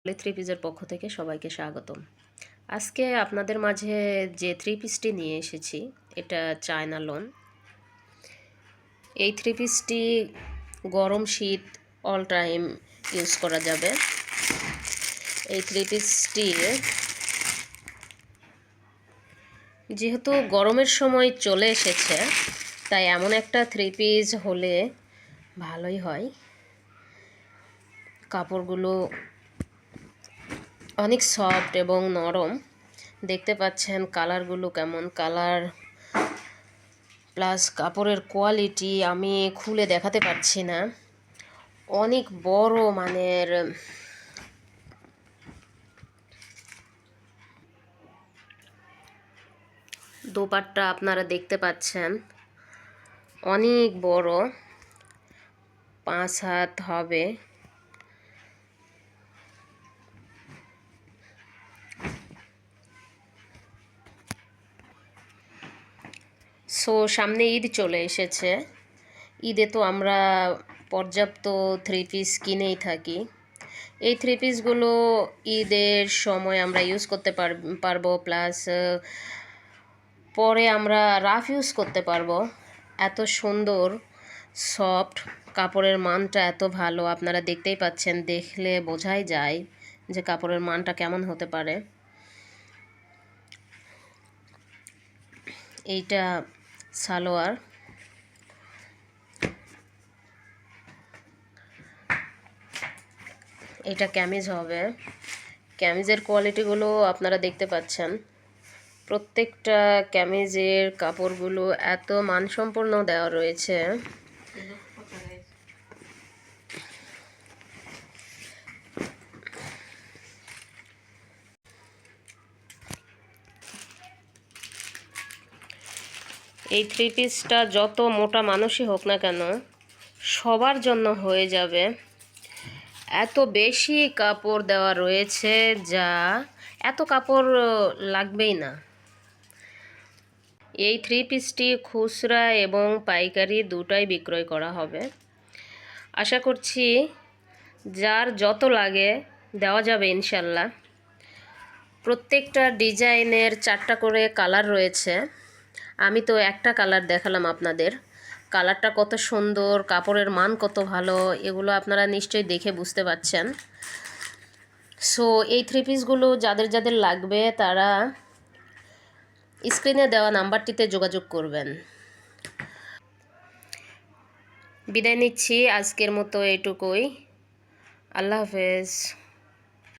Three পিসের পক্ষ থেকে সবাইকে স্বাগতম। আজকে আপনাদের মাঝে যে থ্রি পিসটি নিয়ে এসেছি এটা চায়না লোন। এই থ্রি পিসটি গরম শীত অল টাইম ইউজ করা যাবে। এই থ্রি পিসটি যেহেতু গরমের সময় চলে এসেছে তাই এমন একটা থ্রি পিস হলে ভালোই হয়। কাপড়গুলো অনেক সফট এবং নরম, দেখতে পাচ্ছেন কালারগুলো কেমন কালার, প্লাস কাপড়ের কোয়ালিটি আমি খুলে দেখাতে পারছি না। অনেক বড় মানের দোপাট্টা আপনারা দেখতে পাচ্ছেন, অনেক বড়, 5 হাত হবে। সো সামনে ঈদ চলে এসেছে। ঈদে তো আমরা পর্যাপ্ত থ্রি পিস কিনেই থাকি। এই থ্রি পিসগুলো ঈদের সময় আমরা ইউজ করতে পারবো, প্লাস পরে আমরা রাফ ইউজ করতে পারবো। এত সুন্দর সফট, কাপড়ের মানটা এত ভালো, আপনারা দেখতেই পাচ্ছেন, দেখলে বোঝাই যায় যে কাপড়ের মানটা কেমন হতে পারে। এইটা সালোয়ার, এটা ক্যামিজ হবে। ক্যামিজের কোয়ালিটিগুলো আপনারা দেখতে পাচ্ছেন, প্রত্যেকটা ক্যামিজের কাপড়গুলো এত মানসম্পন্ন দেওয়া রয়েছে। এই থ্রি পিসটা যত মোটা মানুষই হোক না কেন সবার জন্য হয়ে যাবে। এত বেশি কাপড় দেওয়া রয়েছে যা এত কাপড় লাগবেই না। এই থ্রি পিসটি খুচরা এবং পাইকারি দুটাই বিক্রয় করা হবে। আশা করছি যার যত লাগে দেওয়া যাবে ইনশাল্লাহ। প্রত্যেকটা ডিজাইনের 4টা করে কালার রয়েছে। আমি তো একটা কালার দেখালাম আপনাদের। কালারটা কত সুন্দর, কাপড়ের মান কত ভালো, এগুলো আপনারা নিশ্চয়ই দেখে বুঝতে পারছেন। সো এই থ্রি পিসগুলো যাদের যাদের লাগবে তারা স্ক্রিনে দেওয়া নাম্বারটিতে যোগাযোগ করবেন। বিদায় নিচ্ছি আজকের মতো এটুকুই। আল্লাহ হাফেজ।